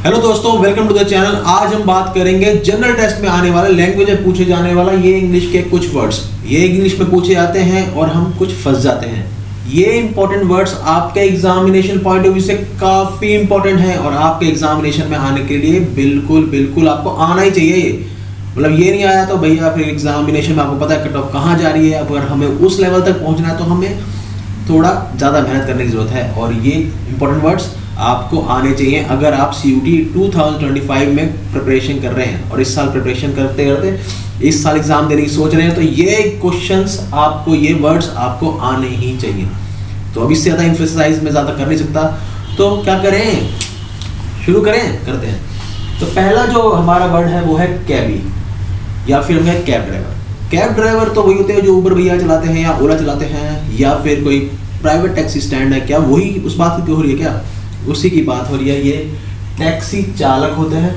Hello दोस्तों, welcome to the channel. आज हम बात करेंगे जनरल टेस्ट में आने वाला, लैंग्वेज में पूछे जाने वाला ये इंग्लिश के कुछ वर्ड्स। ये इंग्लिश में पूछे जाते हैं और हम कुछ फंस जाते हैं। ये इंपॉर्टेंट वर्ड्स आपके एग्जामिनेशन पॉइंट ऑफ व्यू से काफ़ी इंपॉर्टेंट है और आपके एग्जामिनेशन में आने के लिए बिल्कुल आपको आना ही चाहिए। ये मतलब ये नहीं आया तो भैया फिर एग्जामिनेशन में आपको पता है कट ऑफ कहाँ जा रही है। अगर हमें उस लेवल तक पहुँचना है तो हमें थोड़ा ज़्यादा मेहनत करने की ज़रूरत है और ये इंपॉर्टेंट वर्ड्स आपको आने चाहिए अगर आप CUT 2025 में प्रिपरेशन कर रहे हैं और इस साल प्रिपरेशन करते करते इस साल एग्जाम देने की सोच रहे हैं तो ये क्वेश्चंस आपको, ये वर्ड्स आपको आने ही चाहिए। तो अब इससे ज़्यादा एम्फसाइज में ज़्यादा कर नहीं सकता, तो क्या करें, शुरू करते हैं। तो पहला जो हमारा वर्ड है वो है कैबी या फिर है कैब ड्राइवर। कैब ड्राइवर तो वही होते हैं जो उबर भैया चलाते हैं या ओला चलाते हैं या फिर कोई प्राइवेट टैक्सी स्टैंड है, क्या वही उस बात की हो रही है, क्या उसी की बात हो रही है। ये टैक्सी चालक होते हैं,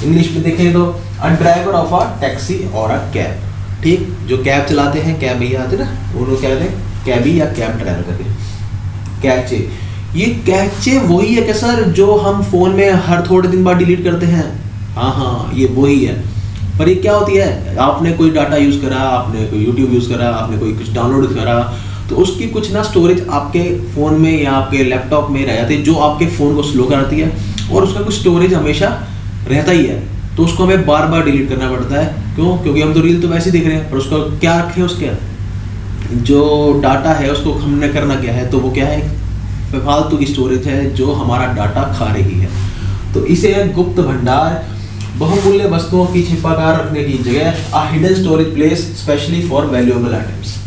इंग्लिश में देखें तो a driver of a taxi और अ कैब। ठीक, जो कैब चलाते हैं, कैब भैया आते हैं ना, उनको क्या कहते हैं, कैबी या कैब ड्राइवर करके। कैचे, ये कैचे वही है क्या सर जो हम फोन में हर थोड़े दिन बाद डिलीट करते हैं? हाँ, ये वही है। पर ये क्या होती है, आपने कोई डाटा यूज़ करा, आपने कोई यूट्यूब यूज़ करा, आपने कोई कुछ डाउनलोड करा, तो उसकी कुछ ना स्टोरेज आपके फ़ोन में या आपके लैपटॉप में रह जाती है जो आपके फ़ोन को स्लो कराती है और उसका कुछ स्टोरेज हमेशा रहता ही है। तो उसको हमें बार बार डिलीट करना पड़ता है। क्यों? क्योंकि हम तो रील तो वैसे ही देख रहे हैं, पर उसका क्या रखें, उसके जो डाटा है उसको हमने करना क्या है, तो वो क्या है, फालतू की स्टोरेज है जो हमारा डाटा खा रही है। तो इसे गुप्त भंडार, बहुमूल्य वस्तुओं की छिपाकर रखने की जगह, a hidden storage place specially for valuable items.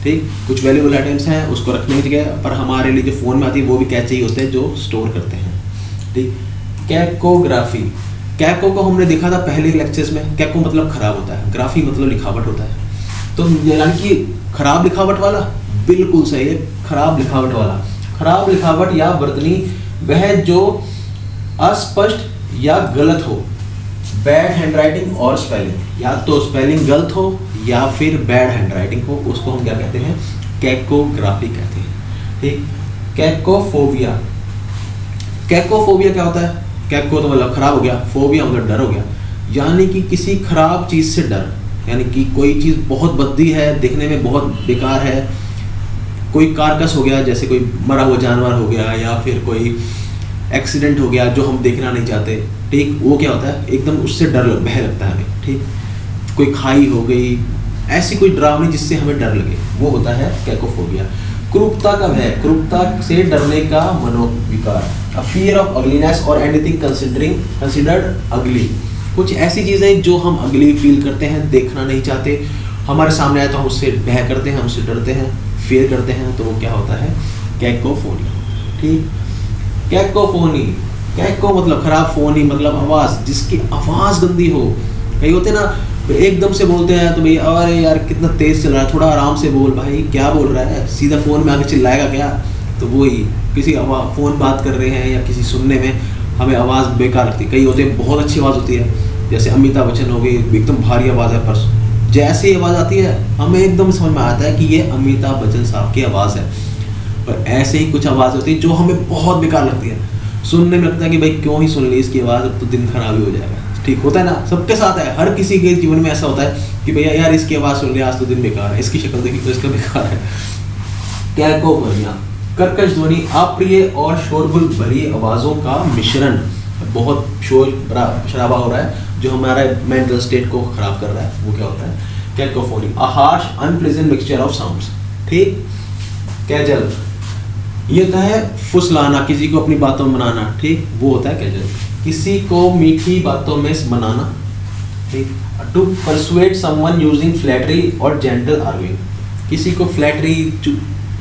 ठीक, कुछ वैल्यूएबल आइटम्स हैं उसको रखने की जगह, पर हमारे लिए जो फ़ोन में आती है वो भी कैचे ही होते हैं जो स्टोर करते हैं। ठीक, कैकोग्राफी, कैको को हमने देखा था पहले लेक्चर्स में। कैको मतलब खराब होता है, ग्राफी मतलब लिखावट होता है। तो यानी कि खराब लिखावट वाला, बिल्कुल सही है, खराब लिखावट वाला। खराब लिखावट या वर्तनी वह जो अस्पष्ट या गलत हो, बैड हैंडराइटिंग और स्पेलिंग, या तो स्पेलिंग गलत हो या फिर बैड हैंडराइटिंग हो, उसको हम क्या कहते हैं, कैकोग्राफी कहते हैं। ठीक, कैकोफोबिया, कैकोफोबिया क्या होता है, कैको तो मतलब खराब हो गया, फोबिया मतलब डर हो गया, यानी कि किसी खराब चीज़ से डर। यानी कि कोई चीज़ बहुत भद्दी है, दिखने में बहुत बेकार है, कोई कारकस हो गया, जैसे कोई मरा हुआ जानवर हो गया या फिर कोई एक्सीडेंट हो गया जो हम देखना नहीं चाहते। ठीक, वो क्या होता है, एकदम उससे भय लगता है हमें। ठीक, कोई खाई हो गई, ऐसी कोई डरावनी जिससे हमें डर लगे, वो होता है कैकोफोबिया। क्रूरता का भय, क्रूरता से डरने का मनोविकार, अ फियर ऑफ अगलीनेस और एनीथिंग कंसिडर्ड अगली। कुछ ऐसी चीज़ें जो हम अगली फील करते हैं, देखना नहीं चाहते, हमारे सामने आए तो हम उससे भय करते हैं, हम उससे डरते हैं, फियर करते हैं, तो वो क्या होता है, कैकोफोनिया। ठीक, कैकोफोनी, कैको मतलब खराब, फोनी मतलब आवाज़, जिसकी आवाज़ गंदी हो। कई होते ना एकदम से बोलते हैं तो भाई अरे यार कितना तेज़ चल रहा है, थोड़ा आराम से बोल भाई, क्या बोल रहा है, सीधा फ़ोन में आके चिल्लाएगा क्या? तो वही किसी फ़ोन बात कर रहे हैं या किसी सुनने में हमें आवाज़ बेकार लगती है। कई होते हैं बहुत अच्छी आवाज़ होती है, जैसे अमिताभ बच्चन हो गई, एकदम भारी आवाज़ है, पर जैसी आवाज़ आती है हमें एकदम समझ में आता है कि ये अमिताभ बच्चन साहब की आवाज़ है। पर ऐसे ही कुछ आवाज़ होती है जो हमें बहुत बेकार लगती है, सुनने में लगता है कि भाई क्यों ही सुन ली इसकी आवाज़, अब तो दिन खराब ही हो जाएगा। ठीक, होता है ना, सबके साथ है, हर किसी के जीवन में ऐसा होता है कि भैया यार इसकी आवाज़ सुन लिया आज तो दिन बेकार है, इसकी शक्ल देखी तो इसका बेकार है। कैकोफोनिया, कर्कश ध्वनि, अप्रिय और शोरगुल भरी आवाज़ों का मिश्रण, बहुत शोर शराबा हो रहा है जो हमारा मेंटल स्टेट को खराब कर रहा है, वो क्या होता है, cacophony. A harsh unpleasant mixture of sounds. ठीक, कैजल, ये होता है फुसलाना, किसी को अपनी बातों में मनाना। ठीक, वो होता है कैजल, किसी को मीठी बातों में मनाना। ठीक, to persuade someone using flattery और जेंटल आर्गिंग, किसी को फ्लैटरी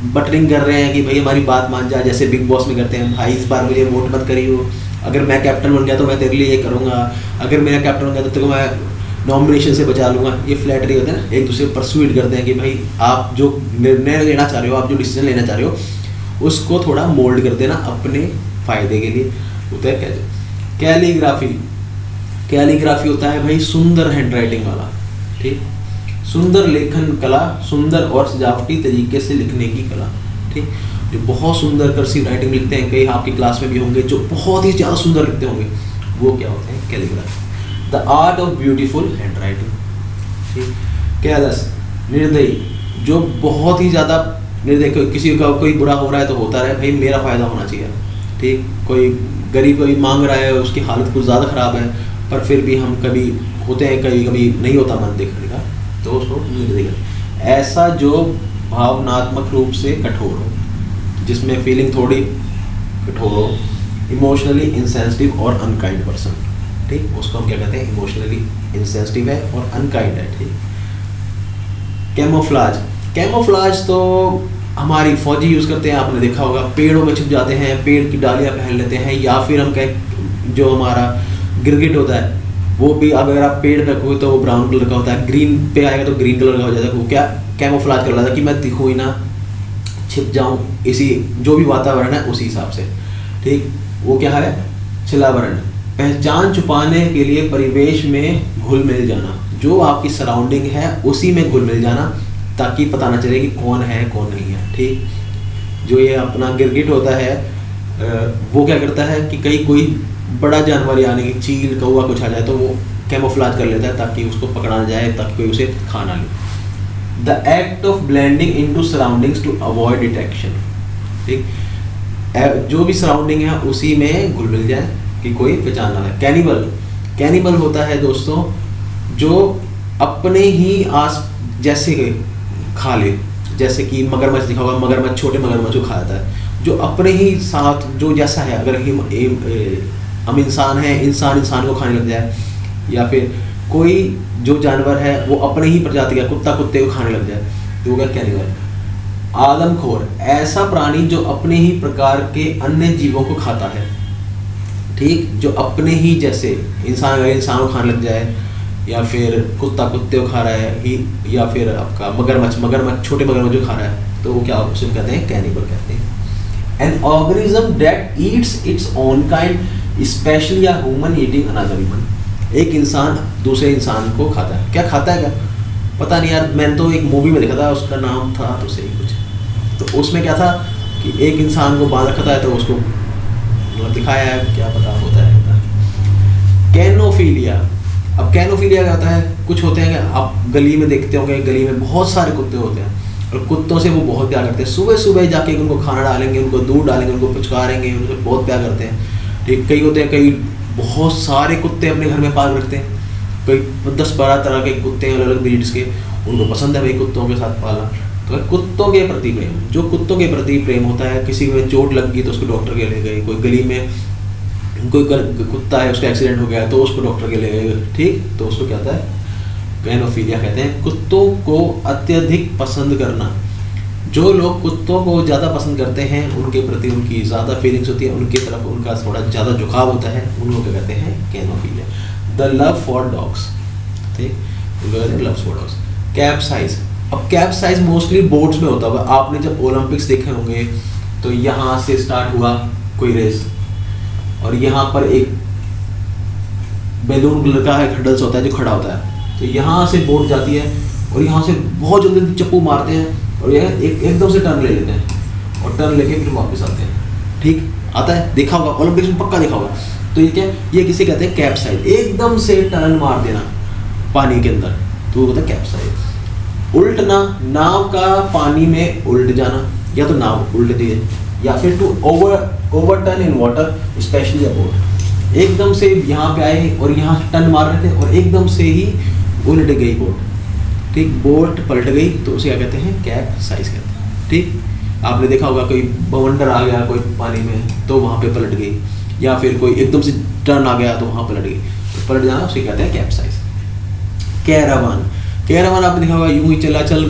बटरिंग कर रहे हैं कि भाई हमारी बात मान जा, जैसे बिग बॉस में करते हैं, भाई इस बार मुझे वोट मत करियो, अगर मैं कैप्टन बन गया तो मैं तेरे लिए ये करूँगा, अगर मेरा कैप्टन बन गया तो तेरे को मैं नॉमिनेशन से बचा लूँगा। ये फ्लैटरी होते हैं ना, एक दूसरे को परसुएड करते हैं कि भाई आप जो निर्णय लेना चाह रहे हो, आप जो डिसीजन लेना चाह रहे हो उसको थोड़ा मोल्ड कर देना अपने फ़ायदे के लिए, होता है कैसे। कैलीग्राफी, कैलीग्राफी होता है भाई सुंदर हैंडराइटिंग वाला। ठीक, सुंदर लेखन कला, सुंदर और सजावटी तरीके से लिखने की कला। ठीक, जो बहुत सुंदर कर्सिव राइटिंग लिखते हैं, कई आपकी क्लास में भी होंगे जो बहुत ही ज़्यादा सुंदर लिखते होंगे, वो क्या होते हैं? Calligraphy. The art of beautiful hand writing. ठीक, केयरलेस, निर्दयी, जो बहुत ही ज़्यादा निर्दयी, किसी का कोई बुरा हो रहा है तो होता रहे भाई, मेरा फ़ायदा होना चाहिए। ठीक, कोई गरीब कोई मांग रहा है, उसकी हालत कुछ ज़्यादा ख़राब है, पर फिर भी हम कभी होते हैं, कभी कभी नहीं होता मन देखने का, तो उसको निर्दयी। ऐसा जो भावनात्मक रूप से कठोर हो, जिसमें फीलिंग थोड़ी कठोर हो, इमोशनली इंसेंसिटिव और अनकाइंड पर्सन। ठीक, उसको हम क्या कहते हैं? इमोशनली इंसेंसिटिव है और अनकाइंड है। ठीक, कैमोफ्लाज। कैमोफ्लाज तो हमारी फौजी यूज़ करते हैं, आपने देखा होगा, पेड़ों में छुप जाते हैं, पेड़ की डालियाँ पहन लेते हैं, या फिर हम कह जो हमारा गिरगिट होता है वो भी अगर आप पेड़ रखोगे तो वो ब्राउन कलर का होता है, ग्रीन पे आएगा तो ग्रीन कलर का हो जाता है। वो क्या कैमोफ्लाज कर रहा था कि मैं दिखूँ ही ना, छिप जाऊँ इसी जो भी वातावरण है उसी हिसाब से। ठीक, वो क्या है? छिलावरण, पहचान छुपाने के लिए परिवेश में घुल मिल जाना, जो आपकी सराउंडिंग है उसी में घुल मिल जाना, ताकि पता ना चले कि कौन है कौन नहीं है। ठीक, जो ये अपना गिरगिट होता है वो क्या करता है कि कहीं कोई बड़ा जानवर यानी कि चील कौवा कुछ आ जाए तो वो कैमोफ्लाज कर लेता है ताकि उसको पकड़ा ना जाए, ताकि कोई उसे खा ना ले। The act of blending into surroundings to avoid detection. ठीक, जो भी सराउंडिंग है उसी में घुल मिल जाए कि कोई पहचान ना है। कैनिबल। कैनिबल होता है दोस्तों जो अपने ही आस जैसे खा ले, जैसे कि मगरमच्छ दिखा होगा, मगरमच्छ छोटे मगरमच्छ को खा जाता है, जो अपने ही साथ जो जैसा है, अगर हम इंसान हैं, इंसान को खाने लग जाए, या फिर कोई जो जानवर है वो अपने ही प्रजाति का कुत्ता कुत्ते को खाने लग जाए, तो वो क्या? कैनिबल। आदमखोर, ऐसा प्राणी जो अपने ही प्रकार के अन्य जीवों को खाता है। ठीक, जो अपने ही जैसे इंसान अगर इंसान को खाने लग जाए, या फिर कुत्ता कुत्ते को खा रहा है ही, या फिर आपका मगरमच्छ छोटे मगरमच्छ जो खा रहा है, तो वो क्या उसे कहते हैं? कैनिबल कहते हैं। An organism that eats its own kind, specially a human eating another human. एक इंसान दूसरे इंसान को खाता है। क्या खाता है? क्या पता नहीं यार, मैंने तो एक मूवी में देखा था, उसका नाम था तो सही कुछ, तो उसमें क्या था कि एक इंसान को बांध रखा था तो उसको दिखाया है, क्या पता होता है। कैनोफीलिया। अब कैनोफीलिया क्या होता है? कुछ होते हैं कि आप गली में देखते होंगे, गली में बहुत सारे कुत्ते होते हैं और कुत्तों से वो बहुत प्यार करते हैं। सुबह सुबह जाके उनको खाना डालेंगे, उनको दूध डालेंगे, उनको पुचकारेंगे, उनको बहुत प्यार करते हैं। ठीक, कई होते हैं, कई बहुत सारे कुत्ते अपने घर में पाल रखते हैं, कई 10-12 तरह के कुत्ते हैं अलग अलग ब्रीड्स के, उनको पसंद है भाई कुत्तों के साथ पालना। तो कुत्तों के प्रति प्रेम, जो कुत्तों के प्रति प्रेम होता है, किसी में चोट लग गई तो उसको डॉक्टर के ले गए, कोई गली में कोई कुत्ता है उसका एक्सीडेंट हो गया तो उसको डॉक्टर के ले गए। ठीक, तो उसको क्या होता है? कैनोफीलिया कहते हैं। कुत्तों को अत्यधिक पसंद करना, जो लोग कुत्तों को ज़्यादा पसंद करते हैं उनके प्रति उनकी ज़्यादा फीलिंग्स होती है, उनकी तरफ उनका थोड़ा ज़्यादा झुकाव होता है, उनको क्या कहते हैं? Canophilia. The love for dogs. ठीक, लव फॉर डॉग्स। कैप्साइज। अब कैप्साइज मोस्टली बोट्स में होता होगा, आपने जब ओलंपिक्स देखे होंगे तो यहाँ से स्टार्ट हुआ कोई रेस और यहाँ पर एक बैलून कलर का एक हडल्स होता है जो खड़ा होता है, तो यहाँ से बोट जाती है और यहाँ से बहुत जल्दी चप्पू मारते हैं और यह एकदम से टर्न ले लेते हैं और टर्न लेके फिर वापस आते हैं। ठीक, आता है, देखा होगा ओलंपिक्स में, पक्का देखा होगा। तो ये क्या? ये किसे कहते हैं? कैप्साइज। एकदम से टर्न मार देना पानी के अंदर, तो वो होता है कैप्साइज। उल्टना, नाव का पानी में उल्ट जाना, या तो नाव उल्ट दी या फिर to overturn in water specially a boat. एकदम से यहाँ पे आए और यहाँ टर्न मार रहे थे और एकदम से ही उल्ट गई बोट। ठीक, बोट पलट गई तो उसे क्या कहते हैं? कैप्साइज कहते हैं। ठीक, आपने देखा होगा कोई बवंडर आ गया कोई पानी में तो वहाँ पे पलट गई, या फिर कोई एकदम से टर्न आ गया तो वहाँ पलट गई, तो पलट जाना उसे कहते हैं कैप्साइज। कैरावान। कैरावान आपने देखा होगा, यूं ही चला चल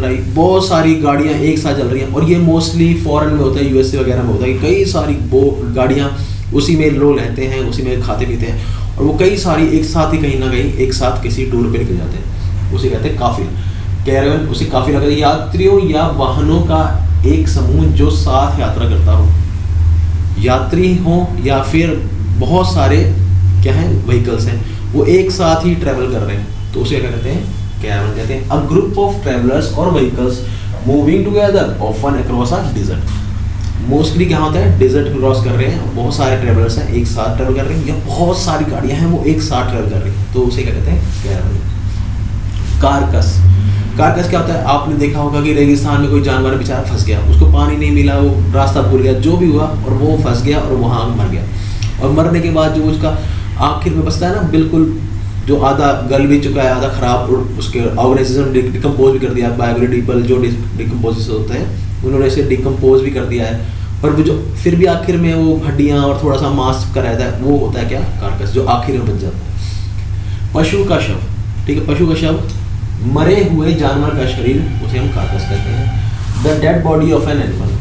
रही, बहुत सारी गाड़ियां एक साथ चल रही हैं, और ये मोस्टली फॉरेन में होता है, यूएसए वगैरह में होता है कि कई सारी गाड़ियां उसी में लोग रहते हैं, उसी में खाते पीते हैं, और वो कई सारी एक साथ ही कहीं ना कहीं एक साथ किसी टूर पे निकल जाते हैं, उसे कहते हैं काफिला। कैरावान उसे काफिला कहते हैं, यात्रियों या वाहनों का एक समूह जो साथ यात्रा करता हो, यात्री हो या फिर बहुत सारे क्या है व्हीकल्स हैं वो एक साथ ही ट्रेवल कर रहे हैं, तो उसे क्या कहते हैं? कैरावान कहते हैं। अ ग्रुप ऑफ ट्रेवलर्स और vehicles moving together often across a desert. Mostly क्या होता है, डेजर्ट क्रॉस कर रहे हैं, बहुत सारे ट्रेवलर्स हैं एक साथ ट्रेवल कर रहे हैं, या बहुत सारी गाड़ियां हैं वो एक साथ ट्रेवल कर रही हैं, तो उसे क्या कहते हैं, कैरावल। कारकस, कारकस क्या होता है, आपने देखा होगा कि रेगिस्तान में कोई जानवर बेचारा फंस गया, उसको पानी नहीं मिला, वो रास्ता भूल गया, जो भी हुआ, और वो फंस गया और वहाँ मर गया, और मरने के बाद जो उसका आखिर में बचता है ना, बिल्कुल जो आधा गल भी चुका है, आधा खराब, और उसके ऑर्गेनाइजेशन डिकम्पोज भी कर दिया, बायोडिग्रेडेबल जो डिकम्पोजिस होते हैं उन्होंने इसे डिकम्पोज भी कर दिया है, पर वो जो फिर भी आखिर में वो हड्डियाँ और थोड़ा सा मांस का रहता है, वो होता है क्या, कारकस, जो आखिर में बच जाता है। पशु का शव, ठीक है, पशु का शव, मरे हुए जानवर का शरीर, उसे हम कारकस कहते हैं। The dead body of an animal,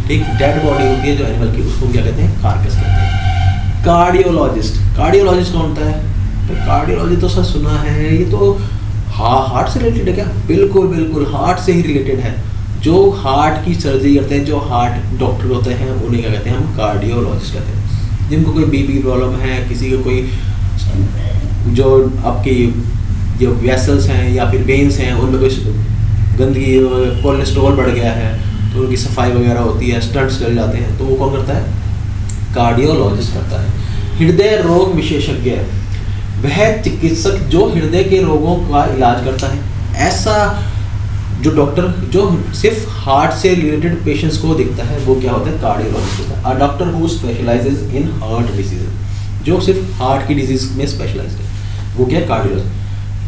ठीक, डेड बॉडी होती है जो एनिमल की, उसको क्या कहते हैं, कारकस कहते हैं। कार्डियोलॉजिस्ट, कार्डियोलॉजिस्ट कौन होता है, तो कार्डियोलॉजी तो सर सुना है, ये तो हार्ट से रिलेटेड है क्या, बिल्कुल बिल्कुल हार्ट से ही रिलेटेड है, जो हार्ट की सर्जरी करते हैं, जो हार्ट डॉक्टर होते हैं, उन्हें क्या कहते हैं, हम कार्डियोलॉजिस्ट कहते हैं। जिनको कोई बीपी प्रॉब्लम है, किसी को कोई जो आपकी जो वेसल्स हैं या फिर वेन्स हैं उनमें कोई गंदगी, कोलेस्ट्रॉल बढ़ गया है, तो उनकी सफाई वगैरह होती है, स्टंट्स चल जाते हैं, तो वो कौन करता है, कार्डियोलॉजिस्ट करता है। हृदय रोग विशेषज्ञ, वह चिकित्सक जो हृदय के रोगों का इलाज करता है, ऐसा जो डॉक्टर जो सिर्फ हार्ट से रिलेटेड पेशेंट्स को देखता है, वो क्या होता है, कार्डियोलॉजिस्ट होता है। A doctor who specialises in heart disease, जो सिर्फ हार्ट की डिजीज में स्पेशलाइज्ड है, वो क्या है, कार्डियोलॉजिस्ट।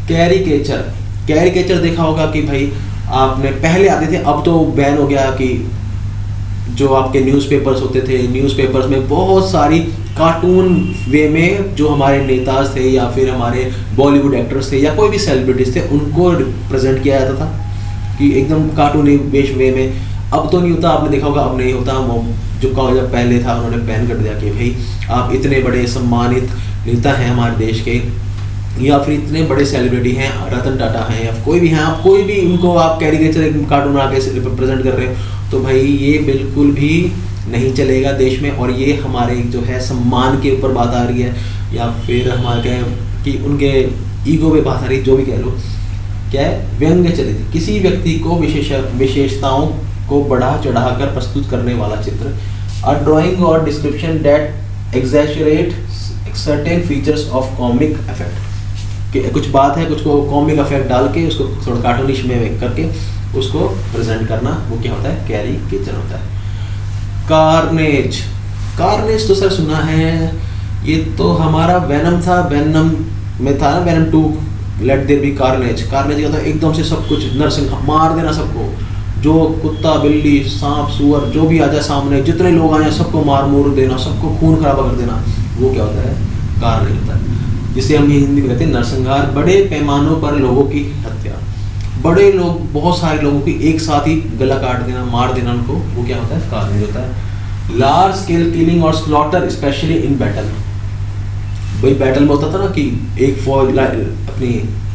कैरिकेचर, कैरिकेचर देखा होगा कि भाई आपने पहले आते थे, अब तो बैन हो गया, कि जो आपके न्यूज़पेपर्स होते थे, न्यूज़पेपर्स में बहुत सारी कार्टून वे में जो हमारे नेता थे या फिर हमारे बॉलीवुड एक्टर्स थे या कोई भी सेलिब्रिटीज थे, उनको प्रेजेंट किया जाता था कि एकदम कार्टूनी बेश वे में। अब तो नहीं होता, आपने देखा होगा, अब नहीं होता। वो जो जब पहले था उन्होंने बैन कर दिया कि भाई आप इतने बड़े सम्मानित नेता हैं हमारे देश के, या फिर इतने बड़े सेलिब्रिटी हैं, रतन टाटा हैं या कोई भी हैं, आप कोई भी उनको आप कैरिकेचर कार्टून बना के प्रेजेंट कर रहे हो, तो भाई ये बिल्कुल भी नहीं चलेगा देश में, और ये हमारे जो है सम्मान के ऊपर बात आ रही है, या फिर हमारे कि उनके ईगो पे बात आ रही है, जो भी कह लो। क्या है, व्यंग्य चरित्र, किसी व्यक्ति को विशेषताओं को बढ़ा चढ़ाकर प्रस्तुत करने वाला चित्र। अ ड्राइंग और description that exaggerate certain features of comic effect, कि कुछ बात है, कुछ को कॉमिक इफेक्ट डाल के उसको थोड़ा कार्टूनिश में करके उसको प्रेजेंट करना, वो क्या होता है, कैरिकेचर होता है। कार्नेज, कार्नेज तो सर सुना है, ये तो हमारा वेनम था, वेनम में था ना, Venom 2, let there be carnage. Carnage का था एकदम से सब कुछ नरसिंह मार देना सबको, जो कुत्ता बिल्ली सांप सुअर जो भी आ जाए सामने, जितने लोग आ जाए सबको मार मूर देना, सबको खून खराबा कर देना, वो क्या होता है, कार्नेज होता है। जिसे हम हिंदी में कहते हैं नरसंहार, बड़े पैमानों पर लोगों की हत्या, बड़े लोग, बहुत सारे लोगों की एक साथ ही गला काट देना, मार देना उनको, वो क्या होता है, कार्नेज होता है। लार्ज स्केल किलिंग और स्लॉटर स्पेशली इन बैटल, भाई बैटल में होता था ना कि एक फौज अपनी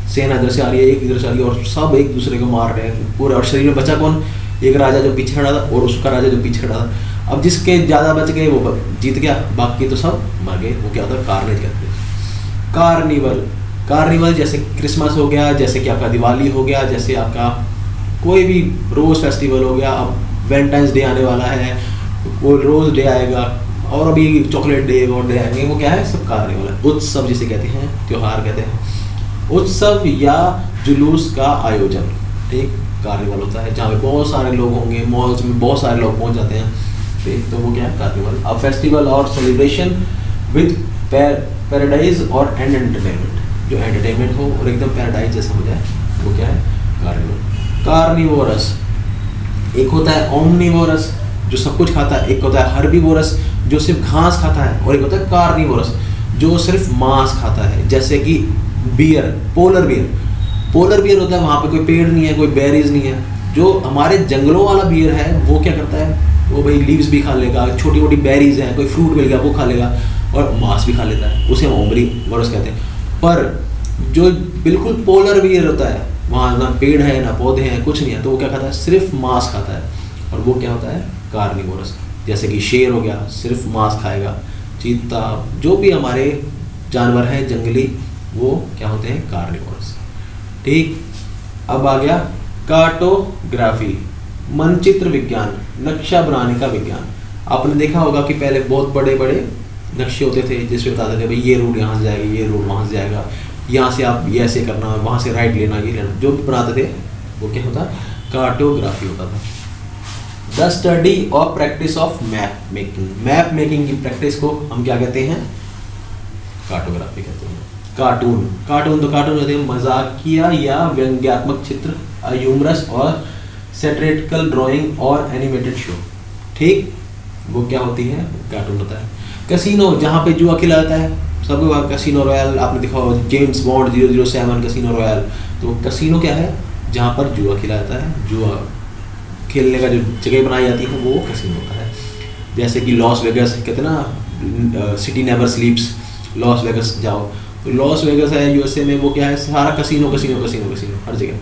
सेना इधर से आ रही है, एक इधर से आ रही है, और सब एक दूसरे को मार रहे हैं पूरे, और शरीर में बचा कौन, एक राजा जो पीछे खड़ा था और उसका राजा जो पीछे खड़ा था। अब जिसके ज़्यादा बच गए वो जीत गया, बाकी तो सब मर गए, वो क्या होता है, कार्नेज कहते हैं। कार्निवल, कार्निवल जैसे क्रिसमस हो गया, जैसे कि आपका दिवाली हो गया, जैसे आपका कोई भी रोज़ फेस्टिवल हो गया, अब वैलेंटाइंस डे आने वाला है, वो रोज़ डे आएगा, और अभी चॉकलेट डे और डे आएंगे, वो क्या है, सब कार्निवल है। उत्सव जिसे कहते हैं, त्यौहार कहते हैं, उत्सव या जुलूस का आयोजन, ठीक, कार्निवल होता है, जहाँ पे बहुत सारे लोग होंगे, मॉल्स में बहुत सारे लोग पहुँच जाते हैं, ठीक, तो वो क्या है, कार्निवल। अब फेस्टिवल और सेलिब्रेशन विद पैराडाइज और एंटरटेनमेंट, जो एंटरटेनमेंट हो और एकदम पैराडाइज जैसा हो जाए, वो क्या है, कार्निवल। कार्निवोरस, एक होता है ओमनिवोरस जो सब कुछ खाता है, एक होता है हर्बीवोरस जो सिर्फ घास खाता है, और एक होता है कार्निवोरस जो सिर्फ मांस खाता है, जैसे कि bear, polar bear, polar bear होता है, वहाँ पे कोई पेड़ नहीं है, कोई बेरीज नहीं है। जो हमारे जंगलों वाला बियर है वो क्या करता है, वो भाई लीव्स भी खा लेगा, छोटी मोटी बेरीज हैं, कोई फ्रूट मिल गया वो खा लेगा, और मांस भी खा लेता है, उसे हम ओमनिवोरस कहते हैं। पर जो बिल्कुल पोलर बियर होता है, वहाँ ना पेड़ है ना पौधे हैं, कुछ नहीं है, तो वो क्या खाता है, सिर्फ मांस खाता है, और वो क्या होता है, कार्निवोरस। जैसे कि शेर हो गया, सिर्फ मांस खाएगा, चीता, जो भी हमारे जानवर हैं जंगली, वो क्या होते हैं, कार्निवोरस, ठीक। अब आ गया कार्टोग्राफी, मानचित्र विज्ञान। नक्शा बनाने का विज्ञान। आपने देखा होगा कि पहले बहुत बड़े बड़े नक्शे होते थे जिसमें बताते थे भाई ये रूट यहाँ से जाएगा, ये रूट वहाँ से जाएगा, यहाँ से आप ये ऐसे करना, वहाँ से राइट लेना, ये लेना, जो भी बनाते थे वो क्या होता, कार्टोग्राफी होता था। द स्टडी और practice of map making, map making की प्रैक्टिस को हम क्या कहते हैं, कार्टोग्राफी कहते हैं। कार्टून, कार्टून तो कार्टून होते हैं मजाकिया या व्यंग्यात्मक चित्र, ह्यूमरस और सैटिरिकल ड्राइंग और एनिमेटेड शो, ठीक, वो क्या होती है, कार्टून होता है। कैसीनो, जहाँ पे जुआ खेला जाता है, सबके पास कैसीनो रॉयल, आपने देखा होगा जेम्स बॉन्ड 007 कैसीनो रॉयल, तो कैसीनो क्या है, जहाँ पर जुआ खेला जाता है, जुआ खेलने का जो जगह बनाई जाती है वो कैसीनो होता है। जैसे कि लॉस वेगस, कहते हैं ना सिटी नेवर स्लीप्स, लॉस वेगस जाओ, तो लॉस वेगस है यूएसए में, वो क्या है, सारा कैसीनो कैसीनो कैसीनो कैसीनो हर जगह,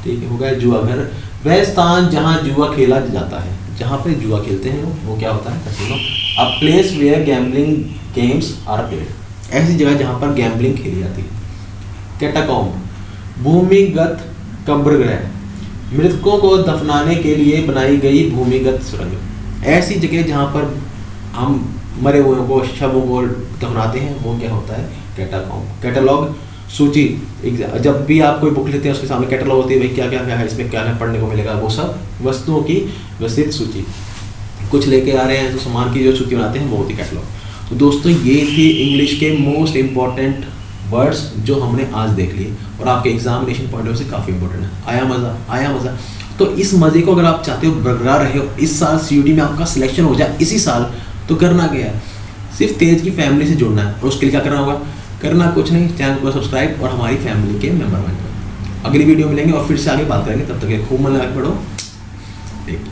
ठीक है, हो गया जुआ घर। वह स्थान जहाँ जुआ खेला जाता है, जहाँ पे जुआ खेलते हैं वो क्या होता है, casino. A place where gambling games are played, ऐसी जगह जहाँ पर गैम्बलिंग खेली जाती है। कैटाकॉम्ब, भूमिगत कब्रगृह, मृतकों को दफनाने के लिए बनाई गई भूमिगत सुरंग, ऐसी जगह जहाँ पर हम मरे हुए को, शवों को दफनाते हैं, वो क्या होता है, कैटाकॉम्ब। कैटलॉग, सूची, जब भी आप कोई बुक लेते हैं उसके सामने कैटलॉग होती है, भाई क्या क्या क्या है इसमें, क्या क्या पढ़ने को मिलेगा, वो सब वस्तुओं की विस्तृत सूची। कुछ लेके आ रहे हैं तो सामान की जो सूची बनाते हैं वो होती है कैटलॉग। तो दोस्तों ये थी इंग्लिश के मोस्ट इंपॉर्टेंट वर्ड्स जो हमने आज देख लिए और आपके एग्जामिनेशन पॉइंट ऑफ व्यू से काफ़ी इंपॉर्टेंट है। आया मज़ा, आया मज़ा। तो इस मज़े को अगर आप चाहते हो बरकरार रहे हो, इस साल सीयूटी में आपका सिलेक्शन हो जाए इसी साल, तो करना क्या है, सिर्फ तेज की फैमिली से जुड़ना है। और उसके लिए क्या करना होगा, करना कुछ नहीं, चैनल को सब्सक्राइब और हमारी फैमिली के मेंबर बन जाओ। अगली वीडियो मिलेंगे और फिर से आगे बात करेंगे, तब तक खूब मन लगा के पढ़ो। ठीक।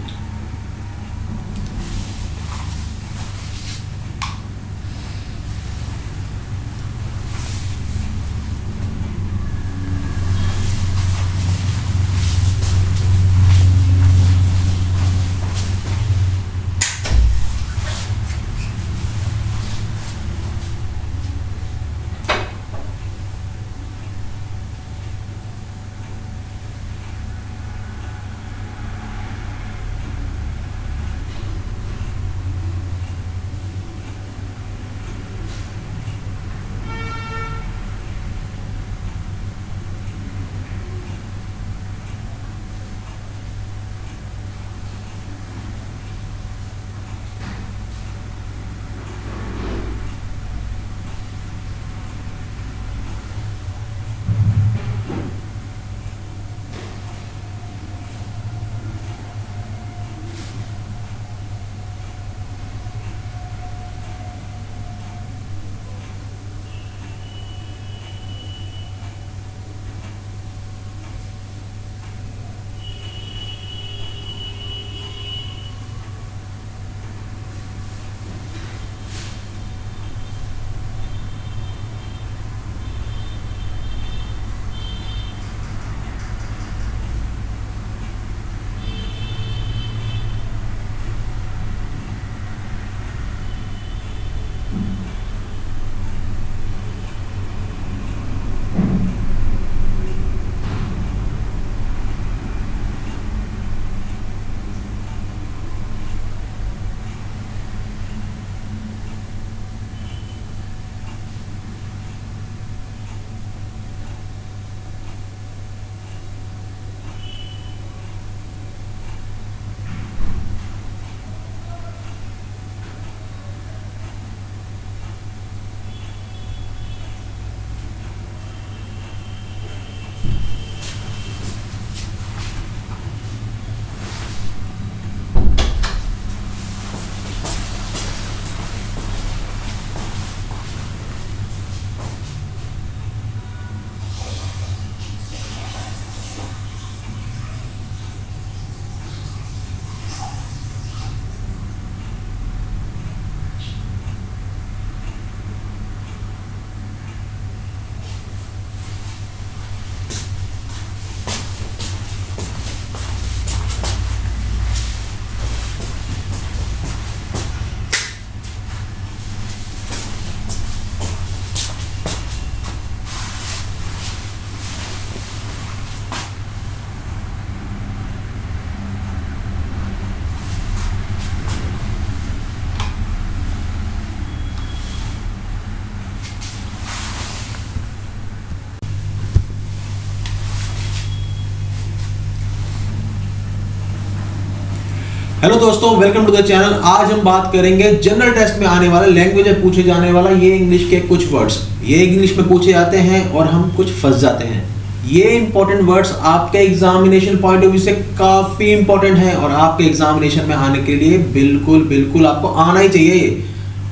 हेलो दोस्तों, वेलकम टू द चैनल। आज हम बात करेंगे जनरल टेस्ट में आने वाला, लैंग्वेज में पूछे जाने वाला ये इंग्लिश के कुछ वर्ड्स। ये इंग्लिश में पूछे जाते हैं और हम कुछ फंस जाते हैं। ये इंपॉर्टेंट वर्ड्स आपके एग्जामिनेशन पॉइंट ऑफ व्यू से काफी इंपॉर्टेंट है और आपके एग्जामिनेशन में आने के लिए बिल्कुल आपको आना ही चाहिए।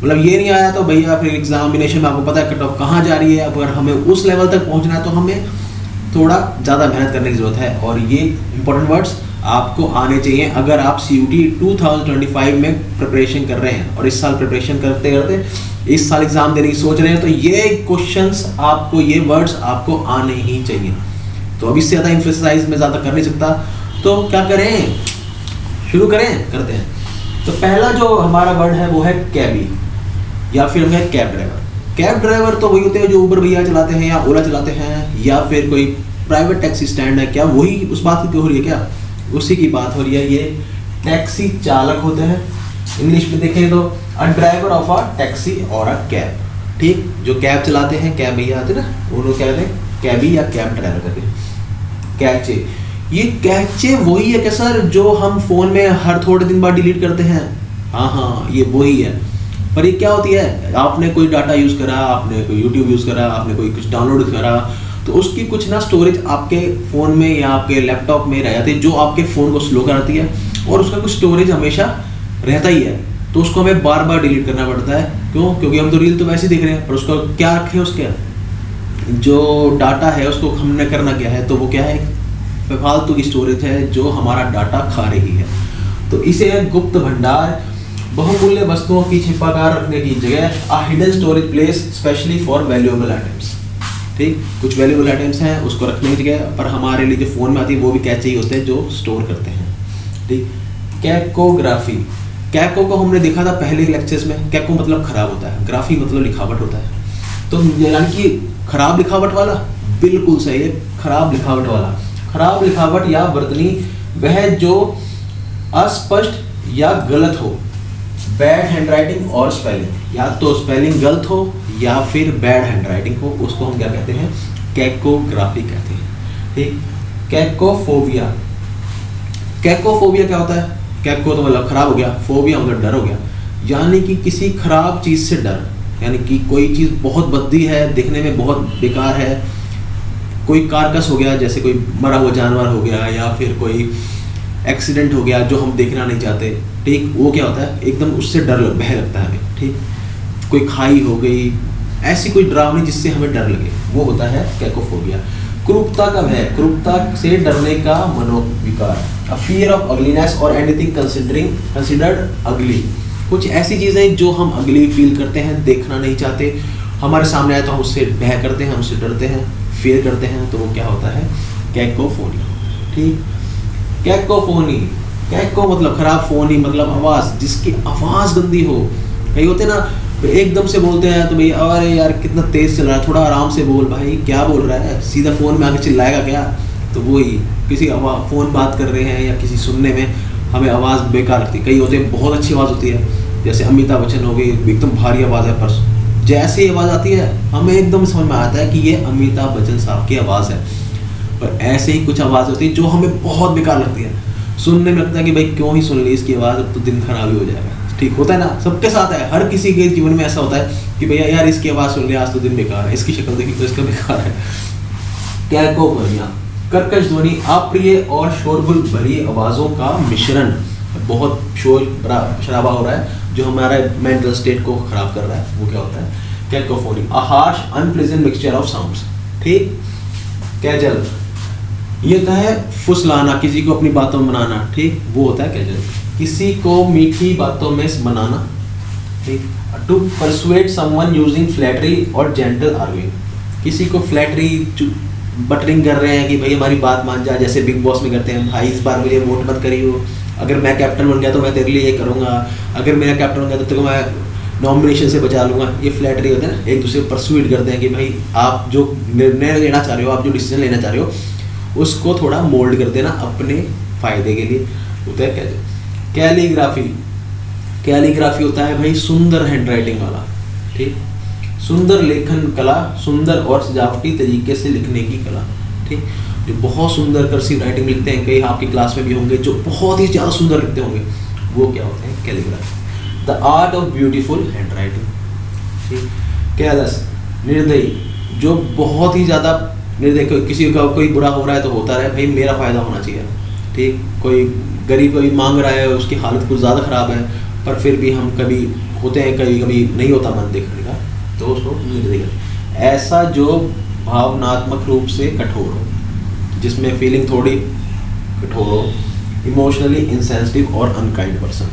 मतलब ये नहीं आया तो भैया फिर एग्जामिनेशन में आपको पता है कट ऑफ कहाँ जा रही है। अगर हमें उस लेवल तक पहुंचना है तो हमें थोड़ा ज़्यादा मेहनत करने की जरूरत है और ये इंपॉर्टेंट वर्ड्स आपको आने चाहिए अगर आप CUT 2025 में प्रिपरेशन कर रहे हैं और इस साल प्रिपरेशन करते करते इस साल एग्जाम देने की सोच रहे हैं तो ये क्वेश्चंस आपको, ये वर्ड्स आपको आने ही चाहिए। तो अब इससे ज़्यादा एम्फसाइज में ज़्यादा कर नहीं सकता, तो क्या करें, शुरू करते हैं। तो पहला जो हमारा वर्ड है वो है कैबी या फिर है कैब ड्राइवर। कैब ड्राइवर तो वही होते हैं जो उबर भैया चलाते हैं या ओला चलाते हैं या फिर कोई प्राइवेट टैक्सी स्टैंड है। क्या वही उस बात की हो रही है? क्या उसी की बात हो रही है। ये टैक्सी चालक होते हैं, इंग्लिश में देखें तो a driver of a taxi और अ कैब। ठीक, जो कैब चलाते हैं, कैब भैया आते हैं ना, उनको कहते हैं कैबी या कैब ड्राइवर करके। कैचे, ये कैचे वही है क्या सर जो हम फोन में हर थोड़े दिन बाद डिलीट करते हैं? हाँ, ये वही है। पर ये क्या होती है, आपने कोई डाटा यूज़ करा, आपने कोई यूट्यूब यूज़ करा, आपने कोई कुछ डाउनलोड करा, तो उसकी कुछ ना स्टोरेज आपके फ़ोन में या आपके लैपटॉप में रह जाती है जो आपके फ़ोन को स्लो कराती है और उसका कुछ स्टोरेज हमेशा रहता ही है। तो उसको हमें बार बार डिलीट करना पड़ता है। क्यों? क्योंकि हम तो रील तो वैसे ही देख रहे हैं, पर उसका क्या रखें, उसके जो डाटा है उसको हमने करना क्या है, तो वो क्या है, फालतू की स्टोरेज है जो हमारा डाटा खा रही है। तो इसे गुप्त भंडार, बहुमूल्य वस्तुओं की छिपाकर रखने की जगह, a hidden storage place specially for valuable items. ठीक, कुछ वैल्यूएबल आइटम्स हैं उसको रखने की जगह, पर हमारे लिए जो फ़ोन में आती है वो भी कैचे ही होते हैं जो स्टोर करते हैं। ठीक, कैकोग्राफी। कैको को हमने देखा था पहले लेक्चर्स में। कैको मतलब खराब होता है, ग्राफी मतलब लिखावट होता है। तो यानी कि खराब लिखावट वाला, बिल्कुल सही है, खराब लिखावट वाला। खराब लिखावट या वर्तनी वह जो अस्पष्ट या गलत हो, बैड हैंडराइटिंग और स्पेलिंग, या तो स्पेलिंग गलत हो या फिर बैड हैंडराइटिंग हो, उसको हम क्या कहते हैं, कैकोग्राफी कहते हैं। ठीक, कैकोफोबिया। कैकोफोबिया क्या होता है? कैको तो मतलब खराब हो गया, फोबिया मतलब डर हो गया, यानी कि किसी खराब चीज़ से डर। यानी कि कोई चीज़ बहुत भद्दी है, दिखने में बहुत बेकार है, कोई कारकस हो गया, जैसे कोई मरा हुआ जानवर हो गया या फिर कोई एक्सीडेंट हो गया जो हम देखना नहीं चाहते। ठीक, वो क्या होता है, एकदम उससे भय लगता है हमें। ठीक, कोई खाई हो गई, ऐसी कोई डरावनी जिससे हमें डर लगे, वो होता है कैकोफोबिया। क्रूरता का भय, क्रूरता से डरने का मनोविकार, अ फियर ऑफ अगलीनेस और एनीथिंग कंसिडर्ड अगली। कुछ ऐसी चीज़ें जो हम अगली फील करते हैं, देखना नहीं चाहते, हमारे सामने आए तो हम उससे भय करते हैं, हमसे डरते हैं, फियर करते हैं, तो वो क्या होता है, कैकोफोनिया। ठीक, कैकोफोनी, कैको मतलब खराब, फोनी मतलब आवाज़, जिसकी आवाज़ गंदी हो। कई होते ना एकदम से बोलते हैं तो भैया अरे यार कितना तेज़ चल रहा है, थोड़ा आराम से बोल भाई, क्या बोल रहा है, सीधा फ़ोन में आके चिल्लाएगा क्या? तो वही किसी फ़ोन बात कर रहे हैं या किसी सुनने में हमें आवाज़ बेकार लगती है। कई होते हैं बहुत अच्छी आवाज़ होती है, जैसे अमिताभ बच्चन हो गई, एकदम भारी आवाज़ है, पर जैसे ही आवाज़ आती है हमें एकदम समझ में आता है कि ये अमिताभ बच्चन साहब की आवाज़ है। पर ऐसे ही कुछ आवाज़ होती है जो हमें बहुत बेकार लगती है, सुनने में लगता है कि भाई क्यों ही सुन ली इसकी आवाज़, अब तो दिन खराब ही हो जाएगा। ठीक, होता है ना, सबके साथ है, हर किसी के जीवन में ऐसा होता है कि भैया यार इसकी आवाज़ सुन लिया, आज तो दिन बेकार है, इसकी शक्ल देखी तो इसका बेकार है। कैकोफोनिया, कर्कश ध्वनि, अप्रिय और शोरगुल भरी आवाज़ों का मिश्रण, बहुत शोर शराबा हो रहा है जो हमारा मेंटल स्टेट को खराब कर रहा है, वो क्या होता है, cacophony. A harsh unpleasant mixture of sounds. ठीक, कैजल, ये होता है फुसलाना, किसी को अपनी बातों में मनाना। ठीक, वो होता है कैजल। किसी को मीठी बातों में मनाना। ठीक, to persuade someone using flattery और जेंटल आर्ग्यूइंग, किसी को फ्लैटरी बटरिंग कर रहे हैं कि भाई हमारी बात मान जा, जैसे बिग बॉस में करते हैं, भाई इस बार मुझे वोट मत करियो, अगर मैं कैप्टन बन गया तो मैं तेरे लिए ये करूँगा, अगर मेरा कैप्टन बन गया तो तेरे को मैं नॉमिनेशन से बचा लूँगा। ये फ्लैटरी होते हैं ना, एक दूसरे को परसुएट करते हैं कि भाई आप जो निर्णय लेना चाह रहे हो, आप जो डिसीजन लेना चाह रहे हो, उसको थोड़ा मोल्ड कर देना अपने फ़ायदे के लिए, होता है कैसे। कैलीग्राफी, कैलीग्राफी होता है भाई सुंदर हैंडराइटिंग वाला। ठीक, सुंदर लेखन कला, सुंदर और सजावटी तरीके से लिखने की कला। ठीक, जो बहुत सुंदर कर्सिव राइटिंग लिखते हैं, कई आपकी क्लास में भी होंगे जो बहुत ही ज़्यादा सुंदर लिखते होंगे, वो क्या होते हैं? Calligraphy, the art of beautiful hand writing. ठीक, केयरलेस, निर्दयी, जो बहुत ही ज़्यादा निर्दयी, किसी का कोई बुरा हो रहा है तो होता रहे भाई, मेरा फ़ायदा होना चाहिए। ठीक, कोई गरीब कोई मांग रहा है, उसकी हालत कुछ ज़्यादा ख़राब है, पर फिर भी हम कभी होते हैं, कभी कभी नहीं होता मन देखने का, तो उसको निर्दयी। ऐसा जो भावनात्मक रूप से कठोर हो, जिसमें फीलिंग थोड़ी कठोर हो, इमोशनली इनसेंसिटिव और अनकाइंड पर्सन।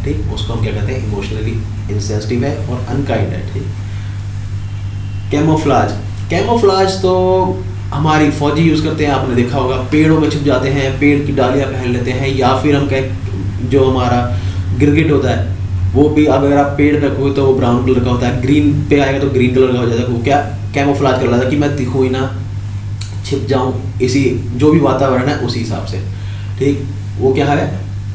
ठीक, उसको हम क्या कहते हैं? इमोशनली इनसेंसिटिव है और अनकाइंड है। ठीक, कैमोफ्लाज, कैमोफ्लाज तो हमारी फौजी यूज़ करते हैं, आपने देखा होगा, पेड़ों में छुप जाते हैं, पेड़ की डालियाँ पहन लेते हैं, या फिर हम कहें जो हमारा गिरगिट होता है वो भी अगर आप पेड़ पे रखोगे तो वो ब्राउन कलर का होता है, ग्रीन पे आएगा तो ग्रीन कलर का हो जाता है। वो क्या कैमोफ्लाज कर रहा था कि मैं दिखूँ ही ना, छिप जाऊँ इसी जो भी वातावरण है उसी हिसाब से। ठीक, वो क्या है?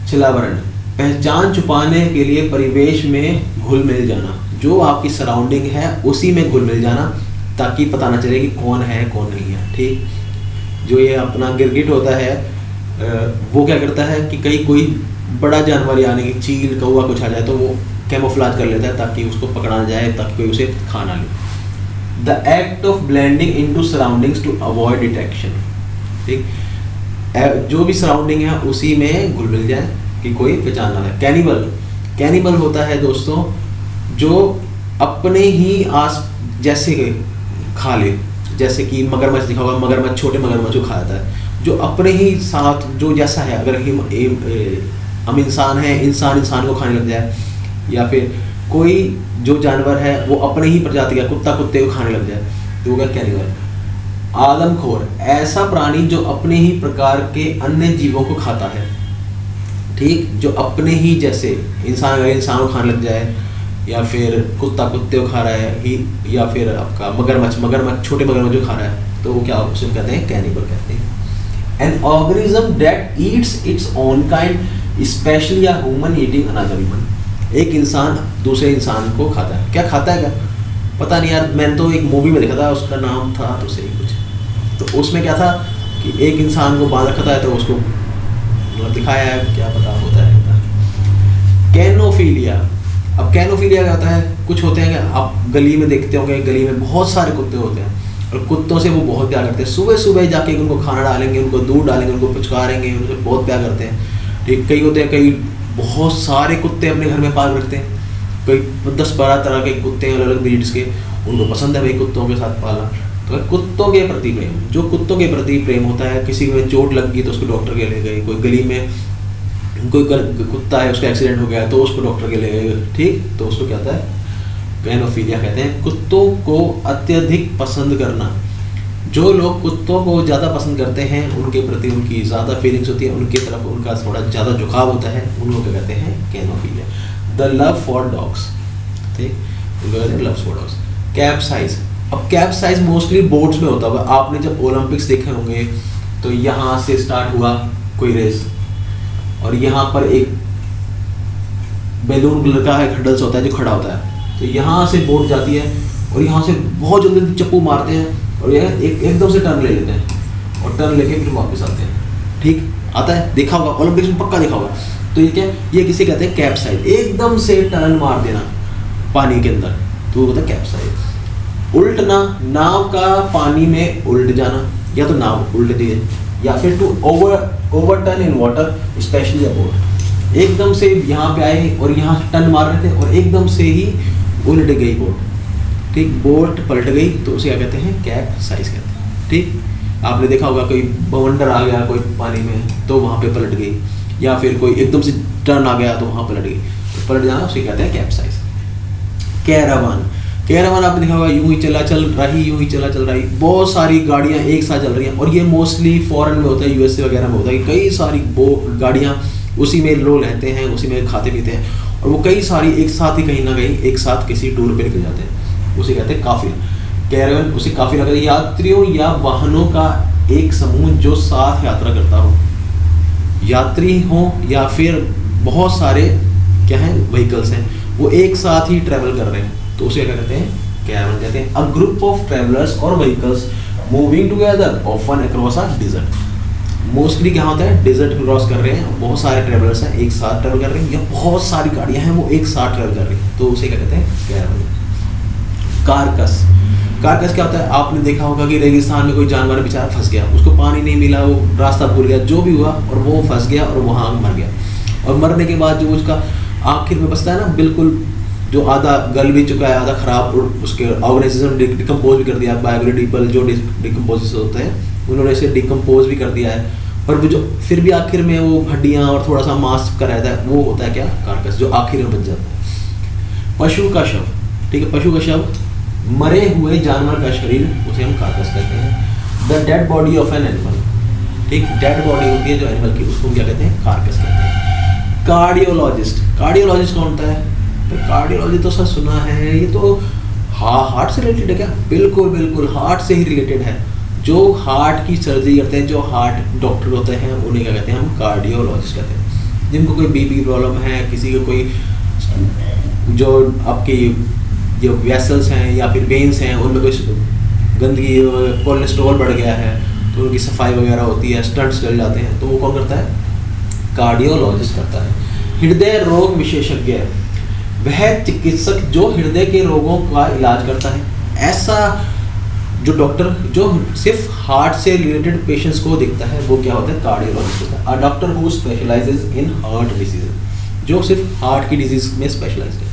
छिलावरण, पहचान छुपाने के लिए परिवेश में घुल मिल जाना, जो आपकी सराउंडिंग है उसी में घुल मिल जाना, ताकि पता ना चले कि कौन है कौन नहीं है। ठीक, जो ये अपना गिरगिट होता है वो क्या करता है कि कहीं कोई बड़ा जानवर यानी कि चील कौवा कुछ आ जाए तो वो कैमोफ्लाज कर लेता है ताकि उसको पकड़ा ना जाए, ताकि कोई उसे खा ना ले। The act of blending into surroundings to avoid detection. ठीक, जो भी सराउंडिंग है उसी में घुल मिल जाए कि कोई पहचान ना ले। कैनिबल, कैनिबल होता है दोस्तों जो अपने ही आस जैसे खा ले, जैसे कि मगरमच्छ दिखा होगा, मगरमच्छ छोटे मगरमच्छ को खा जाता है, जो अपने ही साथ जो जैसा है, अगर हम इंसान हैं, इंसान को खाने लग जाए, या फिर कोई जो जानवर है वो अपने ही प्रजाति का कुत्ता कुत्ते को खाने लग जाए, तो वो क्या? कैनिबल। आदमखोर, ऐसा प्राणी जो अपने ही प्रकार के अन्य जीवों को खाता है। ठीक, जो अपने ही जैसे इंसान अगर इंसान को खाने लग जाए, या फिर कुत्ता कुत्ते को खा रहा है ही, या फिर आपका मगरमच्छ छोटे मगरमच्छ जो खा रहा है, तो वो क्या उसे कहते हैं? कैनिबल कहते हैं। An organism that eats its own kind, specially a human eating another human. एक इंसान दूसरे इंसान को खाता है। क्या खाता है? क्या पता नहीं यार, मैंने तो एक मूवी में देखा था, उसका नाम था तो सही कुछ, तो उसमें क्या था कि एक इंसान को बांध रखा था, तो उसको मतलब दिखाया है, क्या पता होता है। कैनोफीलिया, अब कैनोफीलिया क्या होता है? कुछ होते हैं कि आप गली में देखते होंगे, गली में बहुत सारे कुत्ते होते हैं और कुत्तों से वो बहुत प्यार करते हैं। सुबह सुबह जाके उनको खाना डालेंगे, उनको दूध डालेंगे, उनको पुचकारेंगे, उनसे बहुत प्यार करते हैं। ठीक, कई होते हैं, कई बहुत सारे कुत्ते अपने घर में पाल रखते हैं, कई 10-12 तरह के कुत्ते हैं अलग अलग ब्रीड्स के, उनको पसंद है भाई कुत्तों के साथ पालना। तो कुत्तों के प्रति प्रेम, जो कुत्तों के प्रति प्रेम होता है, किसी में चोट लग गई तो उसको डॉक्टर के ले गए, कोई गली में कोई कुत्ता है उसका एक्सीडेंट हो गया तो उसको डॉक्टर के ले गए। ठीक, तो उसको क्या होता है? कैनोफीलिया कहते हैं। कुत्तों को अत्यधिक पसंद करना, जो लोग कुत्तों को ज़्यादा पसंद करते हैं उनके प्रति उनकी ज़्यादा फीलिंग्स होती है, उनकी तरफ उनका थोड़ा ज़्यादा झुकाव होता है, उनको क्या कहते हैं? Canophilia. The love for dogs, ठीक, उनको कहते हैं लव फॉर डॉग्स। कैप्साइज, अब कैप्साइज मोस्टली बोट्स में होता होगा, आपने जब ओलंपिक्स देखे होंगे तो यहाँ से स्टार्ट हुआ कोई रेस और यहाँ पर एक बैलून कलर का एक हडल्स होता है जो खड़ा होता है, तो यहाँ से बोट जाती है और यहाँ से बहुत जल्दी चप्पू मारते हैं और यह एकदम से टर्न ले लेते हैं और टर्न लेके फिर वापस आते हैं। ठीक, आता है, देखा होगा ओलंपिक्स में, पक्का देखा होगा। तो ये क्या, ये किसे कहते हैं? कैप्साइज, एकदम से टर्न मार देना पानी के अंदर, तो वो होता है कैप्साइज। उल्टना, नाव का पानी में उल्ट जाना, या तो नाव उल्ट दी है या फिर to overturn in water specially a boat, एकदम से यहाँ पे आए और यहाँ टर्न मार रहे थे और एकदम से ही उल्ट गई बोट। ठीक, बोट पलट गई तो उसे क्या कहते हैं? कैप्साइज कहते हैं। ठीक, आपने देखा होगा कोई बवंडर आ गया कोई पानी में तो वहाँ पे पलट गई, या फिर कोई एकदम से टर्न आ गया तो वहाँ पलट गई, तो पलट जाना उसे कहते हैं कैप्साइज। कैरावान, कैरावान आपने देखा होगा, यूं ही चला चल रही, बहुत सारी गाड़ियां एक साथ चल रही हैं, और ये मोस्टली फॉरेन में होता है, यूएसए वगैरह में होता है कि कई सारी गाड़ियां उसी में लोग रहते हैं, उसी में खाते पीते हैं, और वो कई सारी एक साथ ही कहीं ना कहीं एक साथ किसी टूर पे निकल जाते हैं, उसे कहते हैं काफिला। कैरावान उसे काफिला कहते हैं, यात्रियों या वाहनों का एक समूह जो साथ यात्रा करता हो, यात्री हो या फिर बहुत सारे क्या है व्हीकल्स हैं वो एक साथ ही ट्रेवल कर रहे हैं, तो उसे क्या कहते हैं? कैरावान कहते हैं। अ ग्रुप ऑफ ट्रेवलर्स और vehicles moving together often across a desert. Mostly क्या होता है, डेजर्ट क्रॉस कर रहे हैं, बहुत सारे ट्रेवलर्स हैं एक साथ ट्रेवल कर रहे हैं, या बहुत सारी गाड़ियां हैं वो एक साथ ट्रेवल कर रही हैं, तो उसे क्या कहते हैं, कैरावल। कारकस, कारकस क्या होता है, आपने देखा होगा कि रेगिस्तान में कोई जानवर बेचारा फंस गया, उसको पानी नहीं मिला, वो रास्ता भूल गया, जो भी हुआ, और वो फंस गया और वहाँ मर गया, और मरने के बाद जो उसका आखिर में बचता है ना, बिल्कुल जो आधा गल भी चुका है, आधा खराब, और उसके ऑर्गेनाइजेशन डिकम्पोज भी कर दिया, बायोडिग्रेडेबल जो डिकम्पोजिस होते हैं उन्होंने इसे डिकम्पोज भी कर दिया है, और वो जो फिर भी आखिर में वो हड्डियाँ और थोड़ा सा मांस का रहता है, वो होता है क्या, कारकस, जो आखिर में बच जाता है। पशु का शव, ठीक है, पशु का शव, मरे हुए जानवर का शरीर, उसे हम कारकस कहते हैं। The dead body of an animal, ठीक, डेड बॉडी होती है जो एनिमल की, उसको क्या कहते हैं, कारकस कहते हैं। कार्डियोलॉजिस्ट, कार्डियोलॉजिस्ट कौन होता है, तो कार्डियोलॉजी तो सर सुना है, ये तो हार्ट से रिलेटेड है क्या, बिल्कुल बिल्कुल हार्ट से ही रिलेटेड है। जो हार्ट की सर्जरी करते हैं, जो हार्ट डॉक्टर होते हैं, उन्हें क्या कहते हैं, हम कार्डियोलॉजिस्ट कहते हैं। जिनको कोई बीपी प्रॉब्लम है, किसी को कोई जो आपकी जो वेसल्स हैं या फिर वेन्स हैं उनमें कोई गंदगी, कोलेस्ट्रॉल बढ़ गया है, तो उनकी सफाई वगैरह होती है, स्टंट्स चल जाते हैं, तो वो कौन करता है, कार्डियोलॉजिस्ट करता है। हृदय रोग विशेषज्ञ, वह चिकित्सक जो हृदय के रोगों का इलाज करता है, ऐसा जो डॉक्टर जो सिर्फ हार्ट से रिलेटेड पेशेंट्स को देखता है, वो क्या होता है, कार्डियोलॉजिस्ट होता है। A doctor who specialises in heart disease, जो सिर्फ हार्ट की डिजीज में स्पेशलाइज्ड है,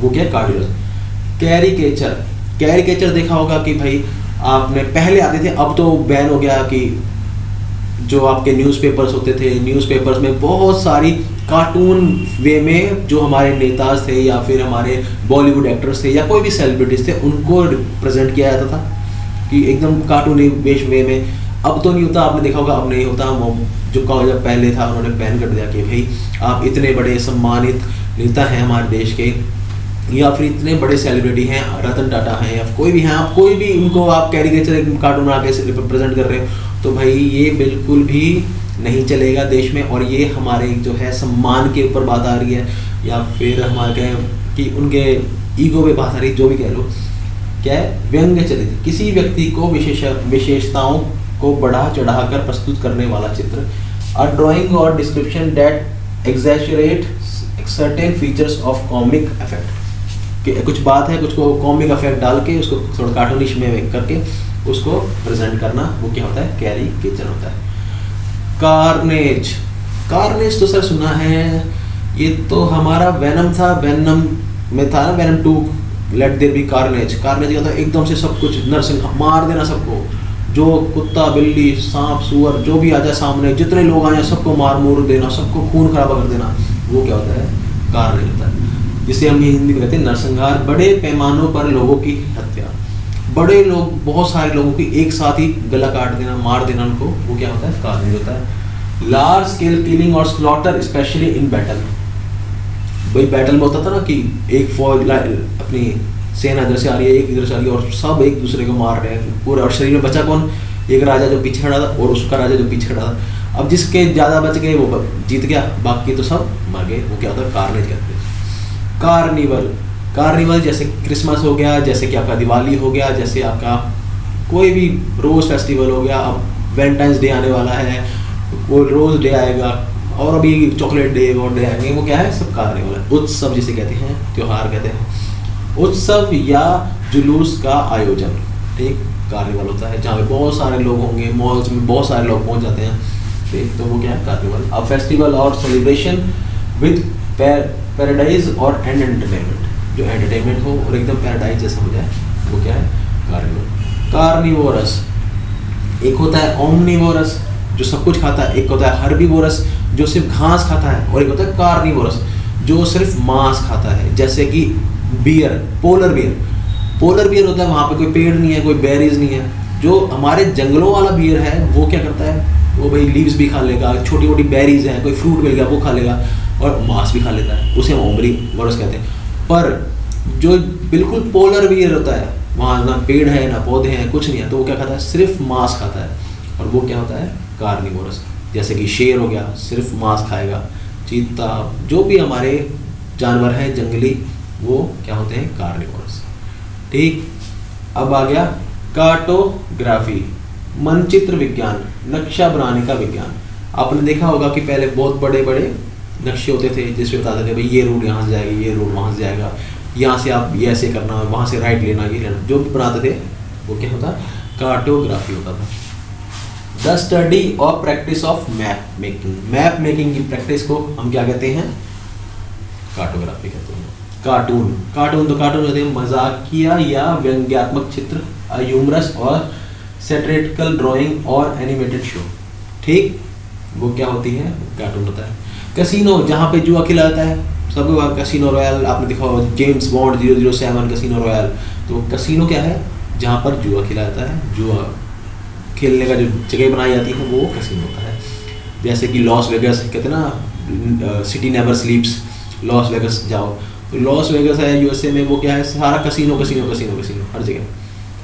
वो क्या है, कार्डियोलॉजिस्ट। कैरिकेचर, कैरिकेचर देखा होगा कि भाई आपने पहले आते थे, अब तो बैन हो गया, कि जो आपके न्यूज़पेपर्स होते थे, न्यूज़पेपर्स में बहुत सारी कार्टून वे में जो हमारे नेता थे या फिर हमारे बॉलीवुड एक्टर्स थे या कोई भी सेलिब्रिटीज थे, उनको रिप्रेजेंट किया जाता था कि एकदम कार्टूनी वेश में। अब तो नहीं होता, आपने देखा होगा, अब नहीं होता। वो जो जब पहले था उन्होंने बैन कर दिया कि भाई आप इतने बड़े सम्मानित नेता हैं हमारे देश के, या फिर इतने बड़े सेलिब्रिटी हैं, रतन टाटा हैं या कोई भी हैं, आप कोई भी उनको आप कैरिकेचर एक कार्टून आके रिप्रेजेंट कर रहे हो, तो भाई ये बिल्कुल भी नहीं चलेगा देश में। और ये हमारे जो है सम्मान के ऊपर बात आ रही है, या फिर हमारे कहें कि उनके ईगो पे बात आ रही है, जो भी कह लो। क्या है, व्यंग्य चरित्र, किसी व्यक्ति को विशेषताओं को बढ़ा चढ़ाकर प्रस्तुत करने वाला चित्र। अ ड्राइंग और description that exaggerate certain features of comic effect, कि कुछ बात है, कुछ को कॉमिक इफेक्ट डाल के उसको थोड़ा कार्टूनिश में करके उसको प्रेजेंट करना, वो क्या होता है, कैरिकेचर होता है। कार्नेज, कार्नेज तो सर सुना है, ये तो हमारा वेनम था, वेनम में था ना, Venom 2, let there be carnage. Carnage क्या था, एकदम से सब कुछ नरसिंह मार देना सबको, जो कुत्ता बिल्ली सांप सुअर जो भी आ जाए सामने, जितने लोग आ जाए सबको मार मूर देना, सबको खून खराबा कर देना, वो क्या होता है, कार्नेज होता है। जिसे हम हिंदी में कहते हैं नरसंहार, बड़े पैमानों पर लोगों की हत्या, बड़े लोग, बहुत सारे लोगों की एक साथ ही गला काट देना, मार देना उनको, वो क्या होता है, कार्नेज होता है। लार्ज स्केल किलिंग और स्लॉटर स्पेशली इन बैटल, भाई बैटल में होता था ना कि एक फौज अपनी सेना इधर से आ रही है, एक इधर से आ रही है, और सब एक दूसरे को मार रहे हैं पूरे, और शरीर में बचा कौन, एक राजा जो पीछे खड़ा था और उसका राजा जो पीछे खड़ा था। अब जिसके ज़्यादा बच गए वो जीत गया, बाकी तो सब मर गए, वो क्या होता है, कार्नेज कहते हैं। कार्निवल, कार्निवल जैसे क्रिसमस हो गया, जैसे कि आपका दिवाली हो गया, जैसे आपका कोई भी रोज़ फेस्टिवल हो गया, अब वैलेंटाइंस डे आने वाला है, कोई रोज़ डे आएगा, और अभी चॉकलेट डे और डे आएंगे, वो क्या है, सब कार्निवल है। उत्सव जिसे कहते हैं, त्यौहार कहते हैं, उत्सव या जुलूस का आयोजन, ठीक, कार्निवल होता है, जहाँ पे बहुत सारे लोग होंगे, मॉल्स में बहुत सारे लोग पहुँच जाते हैं, ठीक, तो वो क्या है, कार्निवल। अब फेस्टिवल और सेलिब्रेशन विद पैराडाइज और एंटरटेनमेंट, जो एंटरटेनमेंट हो और एकदम पैराडाइज जैसा हो जाए, वो क्या है, कार्निवल। कार्निवोरस, एक होता है ओमनिवोरस जो सब कुछ खाता है, एक होता है हर्बीवोरस जो सिर्फ घास खाता है, और एक होता है कार्निवोरस जो सिर्फ मांस खाता है, जैसे कि bear, polar bear. Polar bear होता है वहाँ पे कोई पेड़ नहीं है, कोई बेरीज नहीं है। जो हमारे जंगलों वाला बियर है वो क्या करता है, वो भाई लीव्स भी खा लेगा, छोटी छोटी बेरीज हैं, कोई फ्रूट मिल गया वो खा लेगा, और मांस भी खा लेता है, उसे हम ओमनिवोरस कहते हैं। पर जो बिल्कुल पोलर बियर होता है, वहाँ ना पेड़ है ना पौधे हैं, कुछ नहीं है, तो वो क्या खाता है, सिर्फ मांस खाता है, और वो क्या होता है, कार्निवोरस। जैसे कि शेर हो गया, सिर्फ मांस खाएगा, चीता, जो भी हमारे जानवर हैं जंगली, वो क्या होते हैं, कार्निवोरस, ठीक। अब आ गया कार्टोग्राफी, मानचित्र विज्ञान। नक्शा बनाने का विज्ञान। आपने देखा होगा कि पहले बहुत बड़े बड़े नक्शे होते थे जिसमें बताते थे भाई ये रूट यहाँ से जाएगा, ये रूट वहाँ से जाएगा, यहाँ से आप ये ऐसे करना, वहाँ से राइट लेना, ये लेना, जो भी बनाते थे वो क्या होता, कार्टोग्राफी होता था। द स्टडी और practice of map making, map making की प्रैक्टिस को हम क्या कहते हैं, कार्टोग्राफी कहते हैं। कार्टून, कार्टून तो कार्टून होते हैं मजाकिया या व्यंग्यात्मक चित्र, ह्यूमरस और सैटिरिकल ड्राइंग और एनिमेटेड शो, ठीक, वो क्या होती है, कार्टून होता है। कैसीनो, जहाँ पे जुआ खेला जाता है, सबको बात कैसीनो रॉयल आपने देखा होगा, जेम्स बॉन्ड 007 कैसीनो रॉयल, तो कैसीनो क्या है, जहाँ पर जुआ खेला जाता है, जुआ खेलने का जो जगह बनाई जाती है वो कैसीनो होता है। जैसे कि लॉस वेगस कहते हैं ना, सिटी नेवर स्लीप्स, लॉस वेगस जाओ, तो लॉस वेगस है यूएसए में, वो क्या है, सारा कसीनो कसीनो कसीनो कसीनो हर जगह,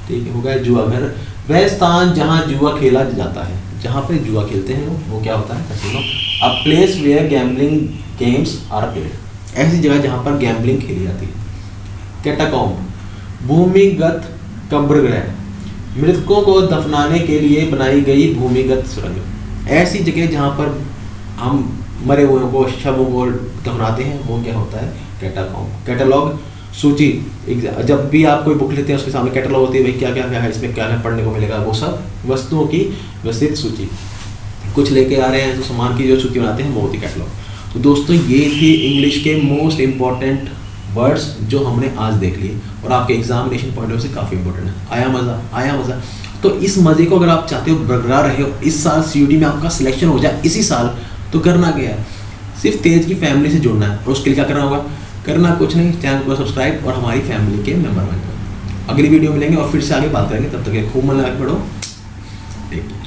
ठीक है, हो गया जुआ घर। वह स्थान जहाँ जुआ खेला जाता है, जहाँ पे जुआ खेलते हैं वो क्या होता है, casino. A place where gambling games are played, ऐसी जगह जहाँ पर गैम्बलिंग खेली जाती है। कैटाकॉम्ब, भूमिगत कब्रगृह, मृतकों को दफनाने के लिए बनाई गई भूमिगत सुरंग, ऐसी जगह जहाँ पर हम मरे हुए को, शवों को दफनाते हैं, वो क्या होता है, कैटाकॉम्ब। कैटलॉग, सूची, जब भी आप कोई बुक लेते हैं उसके सामने कैटलॉग होती है, भाई क्या क्या क्या है इसमें, क्या क्या पढ़ने को मिलेगा, वो सब वस्तुओं की विस्तृत सूची। कुछ लेके आ रहे हैं तो सामान की जो सूची बनाते हैं वो होती है कैटलॉग। तो दोस्तों ये थी इंग्लिश के मोस्ट इंपॉर्टेंट वर्ड्स जो हमने आज देख लिए और आपके एग्जामिनेशन पॉइंट ऑफ से काफ़ी इंपॉर्टेंट है। आया मज़ा, आया मज़ा। तो इस मज़े को अगर आप चाहते हो बरकरार रहे हो, इस साल सीयूटी में आपका सिलेक्शन हो जाए इसी साल, तो करना क्या है, सिर्फ तेज की फैमिली से जुड़ना है। और उसके लिए क्या करना होगा, करना कुछ नहीं, चैनल को सब्सक्राइब और हमारी फैमिली के मेंबर बन जाओ। अगली वीडियो मिलेंगे और फिर से आगे बात करेंगे, तब तक खूब मन लगा के पढ़ो। ठीक है।